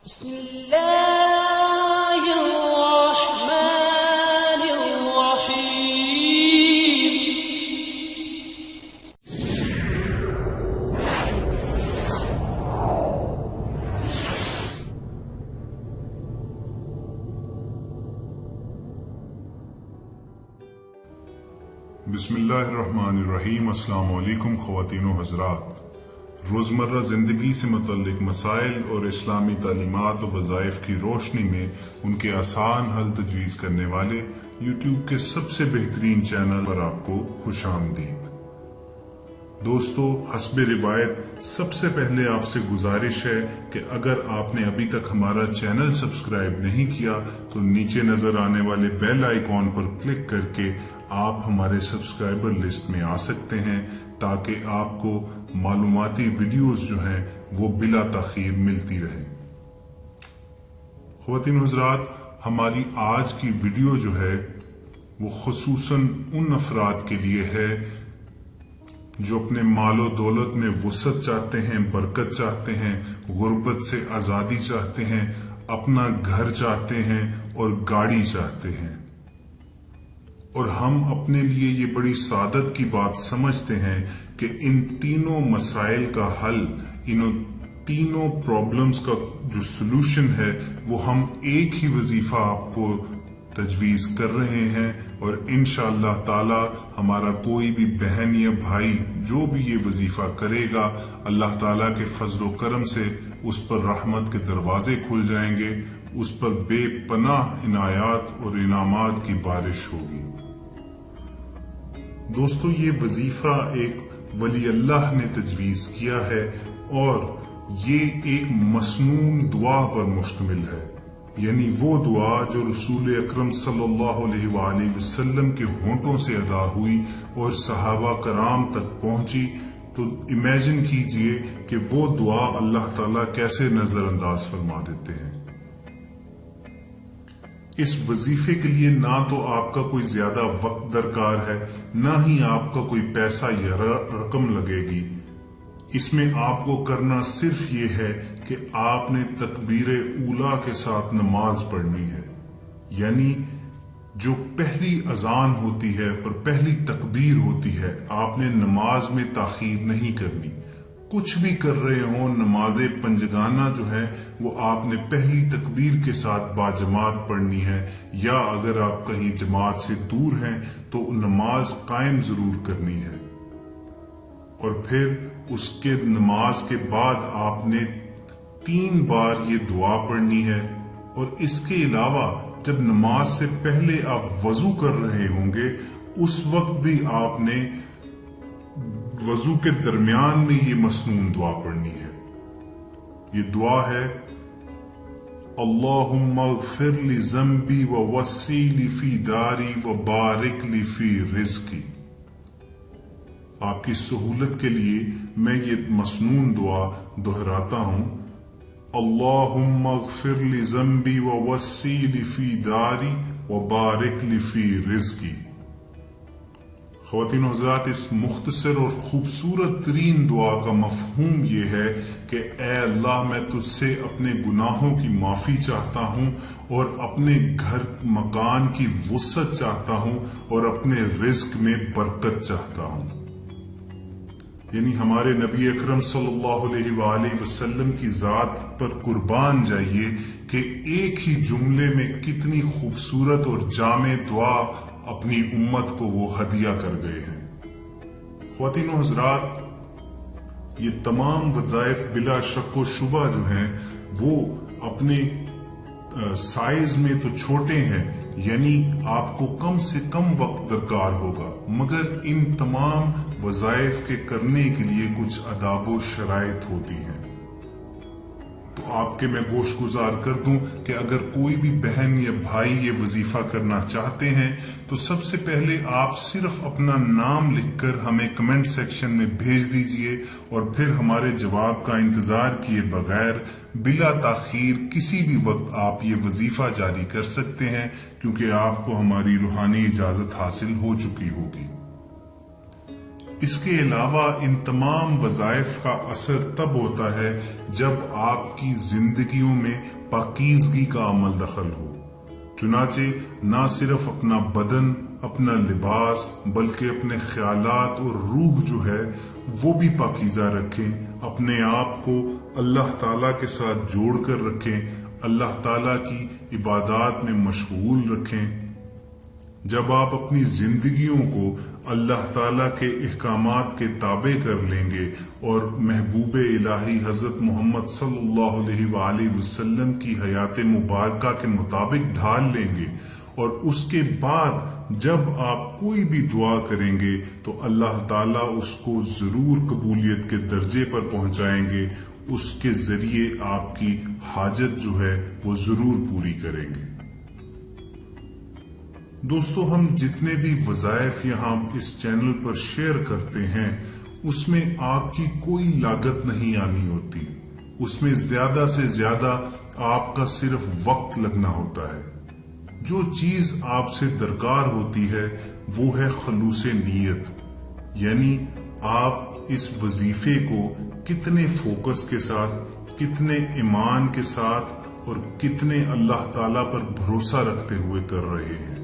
بسم الله الرحمن الرحيم بسم اللہ الرحمن الرحیم۔ السلام علیکم خواتین و حضرات۔ روزمرہ زندگی سے متعلق مسائل اور اسلامی تعلیمات و وظائف کی روشنی میں ان کے آسان حل تجویز کرنے والے یوٹیوب کے سب سے بہترین چینل پر آپ کو خوش آمدید۔ دوستو، حسب روایت سب سے پہلے آپ سے گزارش ہے کہ اگر آپ نے ابھی تک ہمارا چینل سبسکرائب نہیں کیا تو نیچے نظر آنے والے بیل آئیکن پر کلک کر کے آپ ہمارے سبسکرائبر لسٹ میں آ سکتے ہیں تاکہ آپ کو معلوماتی ویڈیوز جو ہیں وہ بلا تاخیر ملتی رہیں۔ خواتین و حضرات، ہماری آج کی ویڈیو جو ہے وہ خصوصاً ان افراد کے لیے ہے جو اپنے مال و دولت میں وسعت چاہتے ہیں، برکت چاہتے ہیں، غربت سے آزادی چاہتے ہیں، اپنا گھر چاہتے ہیں اور گاڑی چاہتے ہیں، اور ہم اپنے لیے یہ بڑی سعادت کی بات سمجھتے ہیں کہ ان تینوں مسائل کا حل، ان تینوں پرابلمز کا جو سلوشن ہے وہ ہم ایک ہی وظیفہ آپ کو تجویز کر رہے ہیں، اور انشاءاللہ تعالی ہمارا کوئی بھی بہن یا بھائی جو بھی یہ وظیفہ کرے گا، اللہ تعالیٰ کے فضل و کرم سے اس پر رحمت کے دروازے کھل جائیں گے، اس پر بے پناہ عنایات اور انعامات کی بارش ہوگی۔ دوستو، یہ وظیفہ ایک ولی اللہ نے تجویز کیا ہے اور یہ ایک مسنون دعا پر مشتمل ہے، یعنی وہ دعا جو رسول اکرم صلی اللہ علیہ وآلہ وسلم کے ہونٹوں سے ادا ہوئی اور صحابہ کرام تک پہنچی۔ تو امیجن کیجئے کہ وہ دعا اللہ تعالیٰ کیسے نظر انداز فرما دیتے ہیں۔ اس وظیفے کے لیے نہ تو آپ کا کوئی زیادہ وقت درکار ہے، نہ ہی آپ کا کوئی پیسہ یا رقم لگے گی۔ اس میں آپ کو کرنا صرف یہ ہے کہ آپ نے تکبیر اولیٰ کے ساتھ نماز پڑھنی ہے، یعنی جو پہلی اذان ہوتی ہے اور پہلی تکبیر ہوتی ہے، آپ نے نماز میں تاخیر نہیں کرنی۔ کچھ بھی کر رہے ہوں، نماز پنجگانہ جو ہے وہ آپ نے پہلی تکبیر کے ساتھ باجماعت پڑھنی ہے، یا اگر آپ کہیں جماعت سے دور ہیں تو نماز قائم ضرور کرنی ہے، اور پھر اس کے نماز کے بعد آپ نے 3 بار یہ دعا پڑھنی ہے۔ اور اس کے علاوہ جب نماز سے پہلے آپ وضو کر رہے ہوں گے اس وقت بھی آپ نے وضو کے درمیان میں یہ مسنون دعا پڑھنی ہے۔ یہ دعا ہے: اللہم اغفر لی ذنبی ووسع لی فی داری وبارک لی فی رزقی۔ آپ کی سہولت کے لیے میں یہ مسنون دعا دہراتا ہوں: اللہم اغفر لی ذنبی ووسع لی فی داری وبارک لی فی رزقی۔ خواتین و حضرات، اس مختصر اور خوبصورت ترین دعا کا مفہوم یہ ہے کہ اے اللہ، میں تجھ سے اپنے گناہوں کی معافی چاہتا ہوں اور اپنے گھر مکان کی وسعت چاہتا ہوں اور اپنے رزق میں برکت چاہتا ہوں۔ یعنی ہمارے نبی اکرم صلی اللہ علیہ وآلہ وسلم کی ذات پر قربان جائیے کہ ایک ہی جملے میں کتنی خوبصورت اور جامع دعا اپنی امت کو وہ ہدیہ کر گئے ہیں۔ خواتین و حضرات، یہ تمام وظائف بلا شک و شبہ جو ہیں وہ اپنے سائز میں تو چھوٹے ہیں، یعنی آپ کو کم سے کم وقت درکار ہوگا، مگر ان تمام وظائف کے کرنے کے لیے کچھ آداب و شرائط ہوتی ہیں۔ تو آپ کے میں گوش گزار کر دوں کہ اگر کوئی بھی بہن یا بھائی یہ وظیفہ کرنا چاہتے ہیں تو سب سے پہلے آپ صرف اپنا نام لکھ کر ہمیں کمنٹ سیکشن میں بھیج دیجئے، اور پھر ہمارے جواب کا انتظار کیے بغیر بلا تاخیر کسی بھی وقت آپ یہ وظیفہ جاری کر سکتے ہیں، کیونکہ آپ کو ہماری روحانی اجازت حاصل ہو چکی ہوگی۔ اس کے علاوہ ان تمام وظائف کا اثر تب ہوتا ہے جب آپ کی زندگیوں میں پاکیزگی کا عمل دخل ہو۔ چنانچہ نہ صرف اپنا بدن، اپنا لباس، بلکہ اپنے خیالات اور روح جو ہے وہ بھی پاکیزہ رکھیں، اپنے آپ کو اللہ تعالیٰ کے ساتھ جوڑ کر رکھیں، اللہ تعالیٰ کی عبادات میں مشغول رکھیں۔ جب آپ اپنی زندگیوں کو اللہ تعالیٰ کے احکامات کے تابع کر لیں گے اور محبوب الہی حضرت محمد صلی اللہ علیہ وآلہ وسلم کی حیات مبارکہ کے مطابق ڈھال لیں گے، اور اس کے بعد جب آپ کوئی بھی دعا کریں گے تو اللہ تعالیٰ اس کو ضرور قبولیت کے درجے پر پہنچائیں گے، اس کے ذریعے آپ کی حاجت جو ہے وہ ضرور پوری کریں گے۔ دوستو، ہم جتنے بھی وظائف یہاں اس چینل پر شیئر کرتے ہیں اس میں آپ کی کوئی لاگت نہیں آنی ہوتی، اس میں زیادہ سے زیادہ آپ کا صرف وقت لگنا ہوتا ہے۔ جو چیز آپ سے درکار ہوتی ہے وہ ہے خلوص نیت، یعنی آپ اس وظیفے کو کتنے فوکس کے ساتھ، کتنے ایمان کے ساتھ اور کتنے اللہ تعالیٰ پر بھروسہ رکھتے ہوئے کر رہے ہیں۔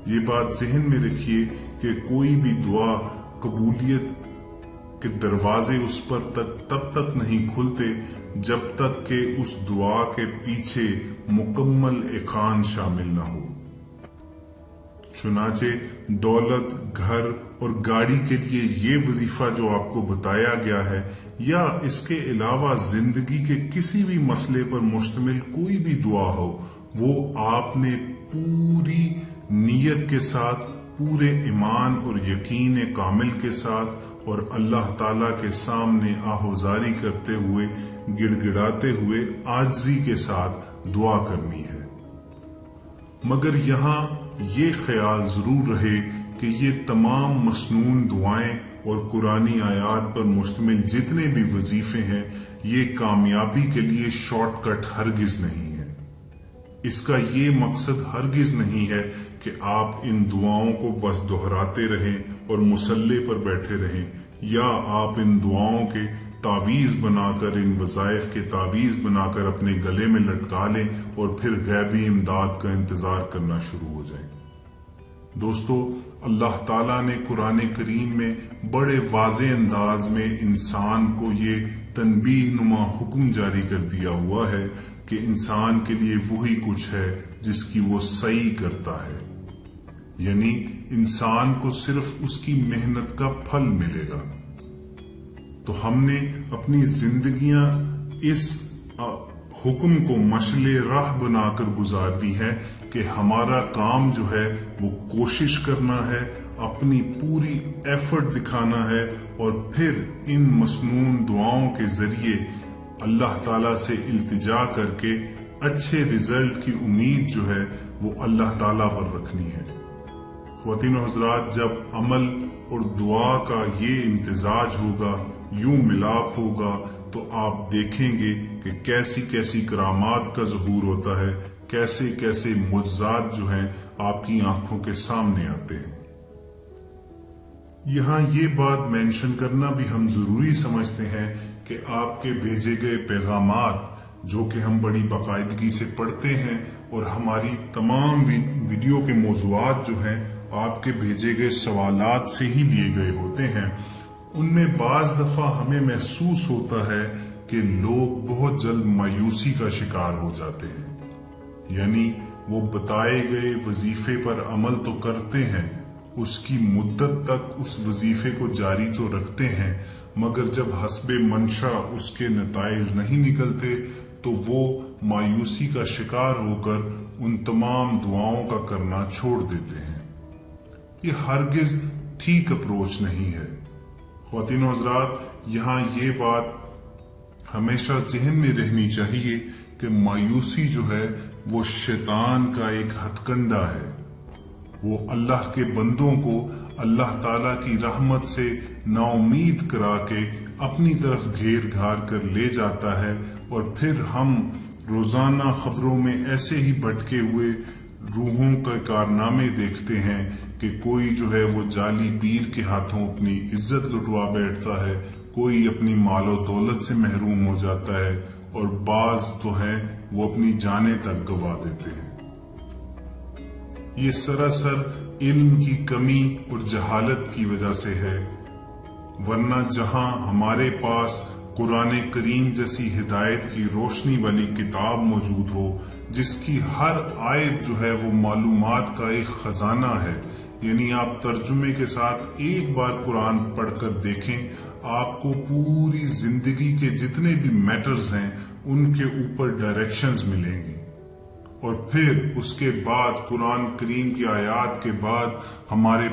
یہ بات ذہن میں رکھیے کہ کوئی بھی دعا قبولیت کے دروازے اس پر تب تک نہیں کھلتے جب تک کہ اس دعا کے پیچھے مکمل ایقان شامل نہ ہو۔ چنانچہ دولت، گھر اور گاڑی کے لیے یہ وظیفہ جو آپ کو بتایا گیا ہے، یا اس کے علاوہ زندگی کے کسی بھی مسئلے پر مشتمل کوئی بھی دعا ہو، وہ آپ نے پوری نیت کے ساتھ، پورے ایمان اور یقین کامل کے ساتھ اور اللہ تعالیٰ کے سامنے آہوزاری کرتے ہوئے، گڑ گڑاتے ہوئے، عاجزی کے ساتھ دعا کرنی ہے۔ مگر یہاں یہ خیال ضرور رہے کہ یہ تمام مسنون دعائیں اور قرآنی آیات پر مشتمل جتنے بھی وظیفے ہیں، یہ کامیابی کے لیے شارٹ کٹ ہرگز نہیں ہے۔ اس کا یہ مقصد ہرگز نہیں ہے کہ آپ ان دعاؤں کو بس دہراتے رہیں اور مصلے پر بیٹھے رہیں، یا آپ ان دعاؤں کے تعویذ بنا کر، ان وظائف کے تعویذ بنا کر اپنے گلے میں لٹکا لیں اور پھر غیبی امداد کا انتظار کرنا شروع ہو جائیں۔ دوستو، اللہ تعالیٰ نے قرآن کریم میں بڑے واضح انداز میں انسان کو یہ تنبیہ نما حکم جاری کر دیا ہوا ہے کہ انسان کے لیے وہی کچھ ہے جس کی وہ سعی کرتا ہے، یعنی انسان کو صرف اس کی محنت کا پھل ملے گا۔ تو ہم نے اپنی زندگیاں اس حکم کو مشعل راہ بنا کر گزارنی ہے کہ ہمارا کام جو ہے وہ کوشش کرنا ہے، اپنی پوری ایفرٹ دکھانا ہے، اور پھر ان مسنون دعاؤں کے ذریعے اللہ تعالیٰ سے التجا کر کے اچھے رزلٹ کی امید جو ہے وہ اللہ تعالیٰ پر رکھنی ہے۔ خواتین و حضرات، جب عمل اور دعا کا یہ امتزاج ہوگا، یوں ملاپ ہوگا، تو آپ دیکھیں گے کہ کیسی کیسی کرامات کا ظہور ہوتا ہے، کیسے کیسے معجزات جو ہیں آپ کی آنکھوں کے سامنے آتے ہیں۔ یہاں یہ بات مینشن کرنا بھی ہم ضروری سمجھتے ہیں کہ آپ کے بھیجے گئے پیغامات جو کہ ہم بڑی باقاعدگی سے پڑھتے ہیں، اور ہماری تمام ویڈیو کے موضوعات جو ہیں آپ کے بھیجے گئے سوالات سے ہی لیے گئے ہوتے ہیں، ان میں بعض دفعہ ہمیں محسوس ہوتا ہے کہ لوگ بہت جلد مایوسی کا شکار ہو جاتے ہیں، یعنی وہ بتائے گئے وظیفے پر عمل تو کرتے ہیں، اس کی مدت تک اس وظیفے کو جاری تو رکھتے ہیں، مگر جب حسب منشا اس کے نتائج نہیں نکلتے تو وہ مایوسی کا شکار ہو کر ان تمام دعاؤں کا کرنا چھوڑ دیتے ہیں۔ یہ ہرگز ٹھیک اپروچ نہیں ہے۔ خواتین و حضرات، یہاں یہ بات ہمیشہ ذہن میں رہنی چاہیے کہ مایوسی جو ہے وہ شیطان کا ایک ہتھ کنڈا ہے۔ وہ اللہ کے بندوں کو اللہ تعالیٰ کی رحمت سے نا امید کرا کے اپنی طرف گھیر گھار کر لے جاتا ہے، اور پھر ہم روزانہ خبروں میں ایسے ہی بھٹکے ہوئے روحوں کے کارنامے دیکھتے ہیں کہ کوئی جو ہے وہ جعلی پیر کے ہاتھوں اپنی عزت لٹوا بیٹھتا ہے، کوئی اپنی مال و دولت سے محروم ہو جاتا ہے، اور بعض تو ہیں وہ اپنی جانیں تک گوا دیتے ہیں۔ یہ سراسر علم کی کمی اور جہالت کی وجہ سے ہے، ورنہ جہاں ہمارے پاس قرآن کریم جیسی ہدایت کی روشنی والی کتاب موجود ہو، جس کی ہر آیت جو ہے وہ معلومات کا ایک خزانہ ہے، یعنی آپ ترجمے کے ساتھ ایک بار قرآن پڑھ کر دیکھیں، آپ کو پوری زندگی کے جتنے بھی میٹرز ہیں ان کے اوپر ڈائریکشنز ملیں گی۔ اور پھر اس کے بعد قرآن کریم کی آیات کے بعد ہمارے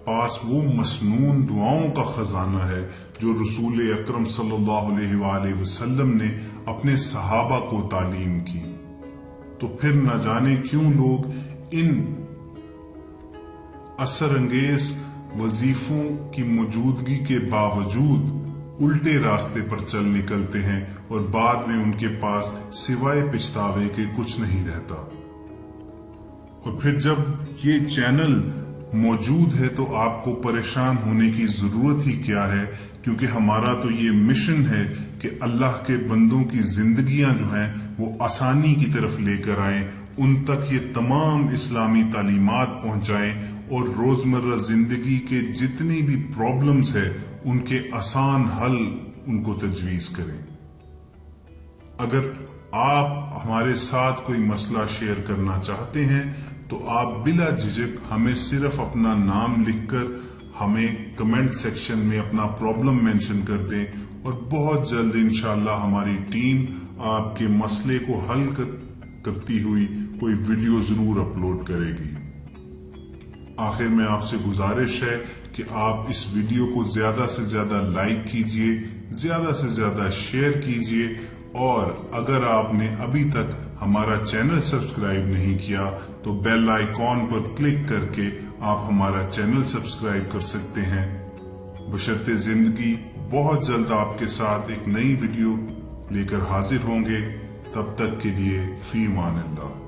پاس وہ مسنون دعاؤں کا خزانہ ہے جو رسول اکرم صلی اللہ علیہ وآلہ وسلم نے اپنے صحابہ کو تعلیم کی۔ تو پھر نہ جانے کیوں لوگ ان اثر انگیز وظیفوں کی موجودگی کے باوجود الٹے راستے پر چل نکلتے ہیں، اور بعد میں ان کے پاس سوائے پچھتاوے کے کچھ نہیں رہتا۔ اور پھر جب یہ چینل موجود ہے تو آپ کو پریشان ہونے کی ضرورت ہی کیا ہے، کیونکہ ہمارا تو یہ مشن ہے کہ اللہ کے بندوں کی زندگیاں جو ہیں وہ آسانی کی طرف لے کر آئیں، ان تک یہ تمام اسلامی تعلیمات پہنچائیں، اور روزمرہ زندگی کے جتنی بھی پرابلمز ہیں ان کے آسان حل ان کو تجویز کریں۔ اگر آپ ہمارے ساتھ کوئی مسئلہ شیئر کرنا چاہتے ہیں تو آپ بلا جھجک ہمیں صرف اپنا نام لکھ کر ہمیں کمنٹ سیکشن میں اپنا پرابلم مینشن کر دیں، اور بہت جلد انشاءاللہ ہماری ٹیم آپ کے مسئلے کو حل کرتی ہوئی کوئی ویڈیو ضرور اپلوڈ کرے گی۔ آخر میں آپ سے گزارش ہے کہ آپ اس ویڈیو کو زیادہ سے زیادہ لائک کیجئے، زیادہ سے زیادہ شیئر کیجئے، اور اگر آپ نے ابھی تک ہمارا چینل سبسکرائب نہیں کیا تو بیل آئیکن پر کلک کر کے آپ ہمارا چینل سبسکرائب کر سکتے ہیں۔ بشرط زندگی بہت جلد آپ کے ساتھ ایک نئی ویڈیو لے کر حاضر ہوں گے، تب تک کے لیے فی امان اللہ۔